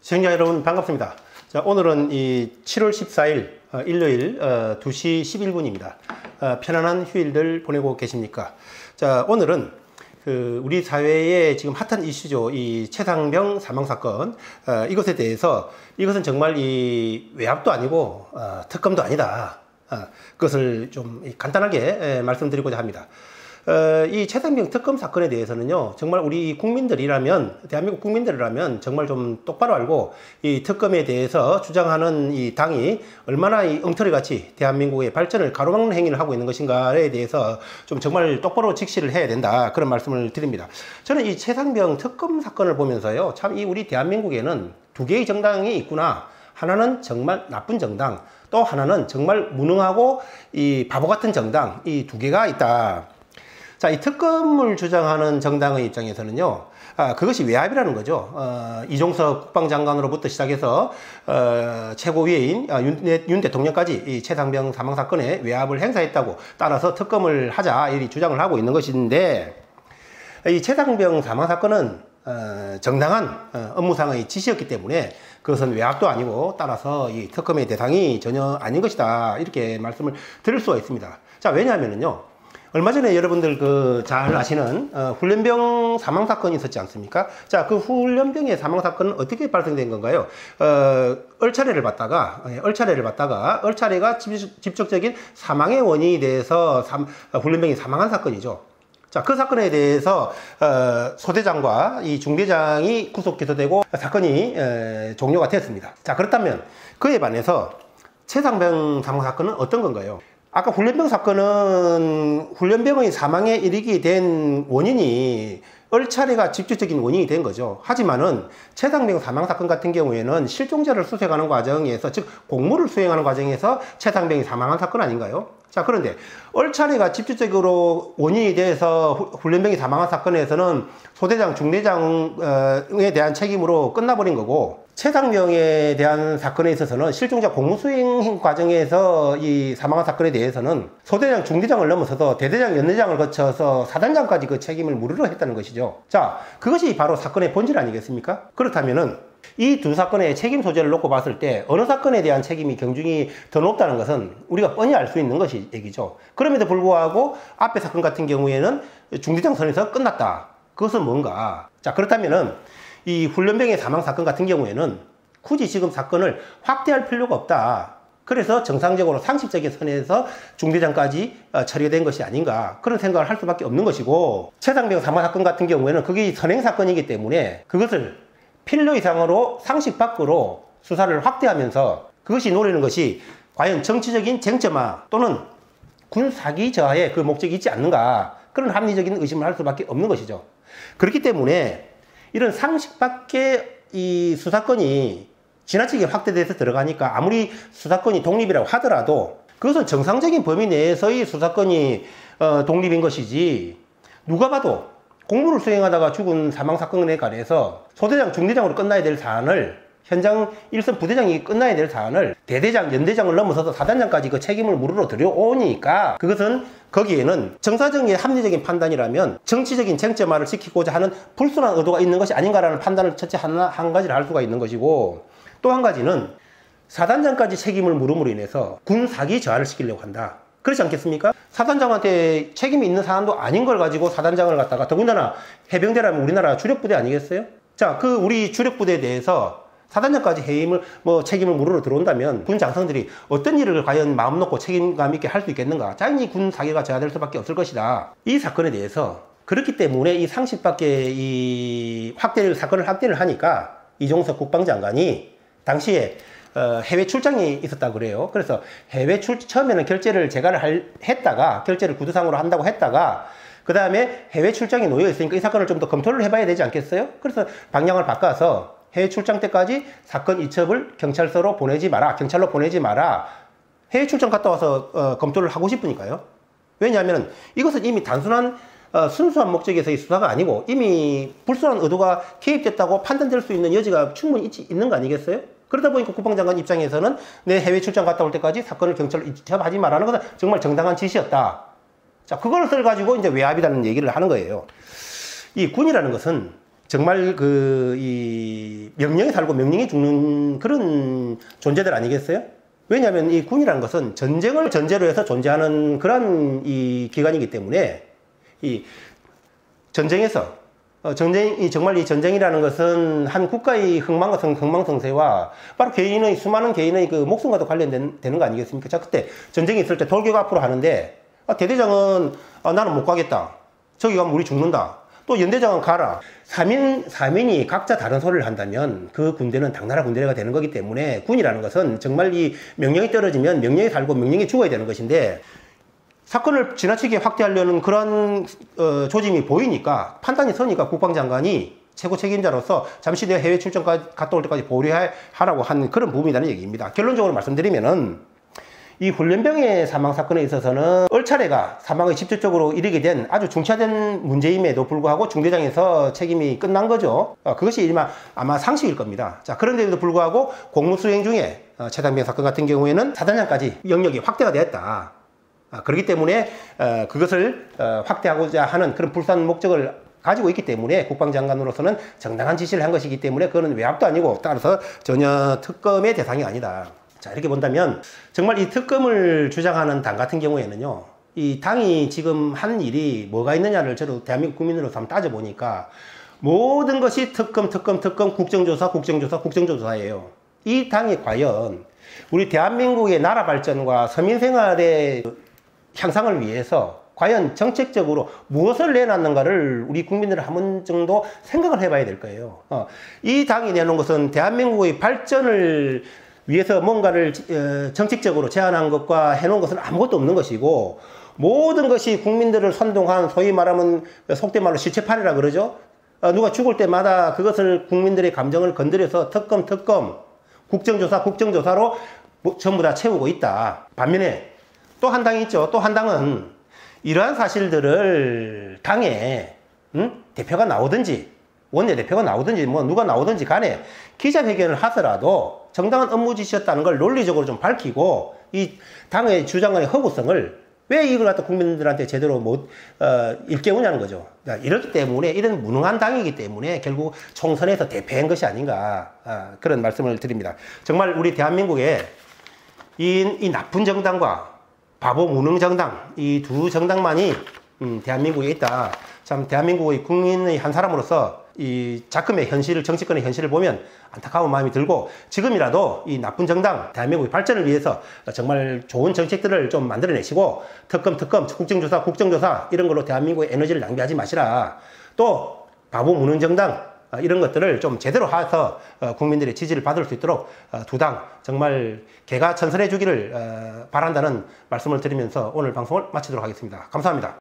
시청자 여러분 반갑습니다. 자, 오늘은 이 7월 14일 일요일 2시 11분입니다. 편안한 휴일들 보내고 계십니까? 자, 오늘은 우리 사회의 지금 핫한 이슈죠. 이 최상병 사망 사건. 이것에 대해서 이것은 정말 이 외압도 아니고 특검도 아니다. 그것을 좀 간단하게 말씀드리고자 합니다. 이 최상병 특검 사건에 대해서는요, 정말 우리 국민들이라면, 대한민국 국민들이라면 정말 좀 똑바로 알고 이 특검에 대해서 주장하는 이 당이 얼마나 이 엉터리같이 대한민국의 발전을 가로막는 행위를 하고 있는 것인가에 대해서 좀 정말 똑바로 직시를 해야 된다. 그런 말씀을 드립니다. 저는 이 최상병 특검 사건을 보면서요, 참 이 우리 대한민국에는 두 개의 정당이 있구나. 하나는 정말 나쁜 정당, 또 하나는 정말 무능하고 이 바보 같은 정당, 이 두 개가 있다. 자, 이 특검을 주장하는 정당의 입장에서는요, 그것이 외압이라는 거죠. 이종석 국방장관으로부터 시작해서 최고위인 윤 대통령까지 이 최상병 사망 사건에 외압을 행사했다고, 따라서 특검을 하자 이 주장을 하고 있는 것인데, 이 최상병 사망 사건은 정당한 업무상의 지시였기 때문에 그것은 외압도 아니고, 따라서 이 특검의 대상이 전혀 아닌 것이다, 이렇게 말씀을 드릴 수가 있습니다. 자, 왜냐하면요, 얼마 전에 여러분들 잘 아시는 훈련병 사망 사건이 있었지 않습니까? 자, 그 훈련병의 사망 사건은 어떻게 발생된 건가요? 얼차례를 받다가 얼차례가 직접적인 사망의 원인이 돼서 훈련병이 사망한 사건이죠. 자, 그 사건에 대해서 소대장과 이 중대장이 구속 기소되고 사건이 종료가 됐습니다. 자, 그렇다면 그에 반해서 최상병 사망 사건은 어떤 건가요? 아까 훈련병 사건은 훈련병의 사망에 이르게 된 원인이 얼차례가 직접적인 원인이 된 거죠. 하지만은 최상병 사망 사건 같은 경우에는 실종자를 수색하는 과정에서, 즉 공무를 수행하는 과정에서 최상병이 사망한 사건 아닌가요? 자, 그런데 얼차례가 직접적으로 원인이 돼서 훈련병이 사망한 사건에서는 소대장, 중대장에 대한 책임으로 끝나버린 거고, 최상병에 대한 사건에 있어서는 실종자 공무 수행 과정에서 이 사망한 사건에 대해서는 소대장, 중대장을 넘어서서 대대장, 연대장을 거쳐서 사단장까지 그 책임을 물으려 했다는 것이죠. 자, 그것이 바로 사건의 본질 아니겠습니까? 그렇다면은 이 두 사건의 책임 소재를 놓고 봤을 때 어느 사건에 대한 책임이 경중이 더 높다는 것은 우리가 뻔히 알 수 있는 것이 얘기죠. 그럼에도 불구하고 앞에 사건 같은 경우에는 중대장 선에서 끝났다. 그것은 뭔가? 자, 그렇다면은 이 훈련병의 사망 사건 같은 경우에는 굳이 지금 사건을 확대할 필요가 없다. 그래서 정상적으로 상식적인 선에서 중대장까지 처리가 된 것이 아닌가, 그런 생각을 할 수밖에 없는 것이고, 최상병 사망 사건 같은 경우에는 그게 선행 사건이기 때문에 그것을 필요 이상으로 상식 밖으로 수사를 확대하면서 그것이 노리는 것이 과연 정치적인 쟁점화 또는 군 사기 저하의 그 목적이 있지 않는가, 그런 합리적인 의심을 할 수밖에 없는 것이죠. 그렇기 때문에 이런 상식 밖의 이 수사권이 지나치게 확대돼서 들어가니까 아무리 수사권이 독립이라고 하더라도 그것은 정상적인 범위 내에서의 수사권이 독립인 것이지, 누가 봐도 공무를 수행하다가 죽은 사망 사건에 관해서 소대장, 중대장으로 끝나야 될 사안을, 현장 1선 부대장이 끝나야 될 사안을 대대장, 연대장을 넘어서서 사단장까지 그 책임을 물으러 들여오니까, 그것은 거기에는 정사적인 합리적인 판단이라면 정치적인 쟁점화를 시키고자 하는 불순한 의도가 있는 것이 아닌가라는 판단을 첫째 한 가지를 할 수가 있는 것이고, 또 한 가지는 사단장까지 책임을 물음으로 인해서 군 사기 저하를 시키려고 한다. 그렇지 않겠습니까? 사단장한테 책임이 있는 사안도 아닌 걸 가지고 사단장을 갖다가, 더군다나 해병대라면 우리나라 주력부대 아니겠어요? 자, 그 우리 주력부대에 대해서 사단장까지 책임을 물으러 들어온다면 군 장성들이 어떤 일을 과연 마음 놓고 책임감 있게 할 수 있겠는가? 당연히 군 사기가 저하될 수밖에 없을 것이다. 이 사건에 대해서 그렇기 때문에 이 상식 밖에 이 사건을 확대를 하니까 이종석 국방장관이 당시에 해외 출장이 있었다고 그래요. 그래서 처음에는 결재를 했다가, 결재를 구두상으로 한다고 했다가, 그 다음에 해외 출장이 놓여 있으니까 이 사건을 좀 더 검토를 해봐야 되지 않겠어요? 그래서 방향을 바꿔서 해외 출장 때까지 사건 이첩을 경찰로 보내지 마라. 해외 출장 갔다 와서 검토를 하고 싶으니까요. 왜냐하면 이것은 이미 단순한 순수한 목적에서의 수사가 아니고 이미 불순한 의도가 개입됐다고 판단될 수 있는 여지가 충분히 있는 거 아니겠어요? 그러다 보니까 국방장관 입장에서는 내 해외 출장 갔다 올 때까지 사건을 경찰로 이첩하지 말라는 것은 정말 정당한 지시였다. 자, 그걸 가지고 이제 외압이라는 얘기를 하는 거예요. 이 군이라는 것은 정말 이 명령이 살고 명령이 죽는 그런 존재들 아니겠어요? 왜냐하면 이 군이라는 것은 전쟁을 전제로 해서 존재하는 그런 이 기관이기 때문에 이 전쟁에서 정말 이 전쟁이라는 것은 한 국가의 흥망성쇠와 바로 수많은 개인의 그 목숨과도 관련되는 거 아니겠습니까? 자, 그때 전쟁이 있을 때 돌격 앞으로 하는데, 대대장은 나는 못 가겠다. 저기 가면 우리 죽는다. 또 연대장은 가라. 3인이 각자 다른 소리를 한다면 그 군대는 당나라 군대가 되는 거기 때문에 군이라는 것은 정말 이 명령이 떨어지면 명령이 살고 명령이 죽어야 되는 것인데, 사건을 지나치게 확대하려는 그런 조짐이 보이니까, 판단이 서니까 국방장관이 최고 책임자로서 잠시 내가 해외 출장 갔다 올 때까지 보류하라고 한 그런 부분이라는 얘기입니다. 결론적으로 말씀드리면은 이 훈련병의 사망 사건에 있어서는 얼차례가 사망에 직접적으로 이르게 된 아주 중차된 문제임에도 불구하고 중대장에서 책임이 끝난 거죠. 그것이 아마 상식일 겁니다. 자, 그런데도 불구하고 공무수행 중에 최당병 사건 같은 경우에는 사단장까지 영역이 확대가 되었다. 그렇기 때문에 그것을 확대하고자 하는 그런 불산 목적을 가지고 있기 때문에 국방장관으로서는 정당한 지시를 한 것이기 때문에 그거는 외압도 아니고 따라서 전혀 특검의 대상이 아니다. 자, 이렇게 본다면 정말 이 특검을 주장하는 당 같은 경우에는요, 이 당이 지금 한 일이 뭐가 있느냐를 저도 대한민국 국민으로서 한번 따져보니까 모든 것이 특검, 국정조사예요. 이 당이 과연 우리 대한민국의 나라 발전과 서민 생활의 향상을 위해서 과연 정책적으로 무엇을 내놨는가를 우리 국민들은 한 번 정도 생각을 해봐야 될 거예요. 이 당이 내놓은 것은 대한민국의 발전을 위해서 뭔가를 정책적으로 제안한 것과 해놓은 것은 아무것도 없는 것이고, 모든 것이 국민들을 선동한 소위 말하면 속된 말로 시체팔이라 그러죠. 누가 죽을 때마다 그것을 국민들의 감정을 건드려서 특검, 국정조사로 전부 다 채우고 있다. 반면에 또 한 당이 있죠. 또 한 당은 이러한 사실들을 당에 대표가 나오든지 원내대표가 나오든지 누가 나오든지 간에 기자회견을 하더라도 정당한 업무 지시였다는 걸 논리적으로 좀 밝히고, 이 당의 주장의 허구성을 왜 이걸 갖다 국민들한테 제대로 못 일깨우냐는 거죠. 이렇기 때문에 이런 무능한 당이기 때문에 결국 총선에서 대패한 것이 아닌가, 그런 말씀을 드립니다. 정말 우리 대한민국에 이 나쁜 정당과 바보 무능 정당, 이 두 정당만이 대한민국에 있다. 참 대한민국의 국민의 한 사람으로서 이 작금의 현실을, 정치권의 현실을 보면 안타까운 마음이 들고, 지금이라도 이 나쁜 정당 대한민국의 발전을 위해서 정말 좋은 정책들을 좀 만들어내시고, 특검, 국정조사 이런 걸로 대한민국의 에너지를 낭비하지 마시라. 또 바보 무능 정당 이런 것들을 좀 제대로 해서 국민들의 지지를 받을 수 있도록 두 당 정말 개가 천선해 주기를 바란다는 말씀을 드리면서 오늘 방송을 마치도록 하겠습니다. 감사합니다.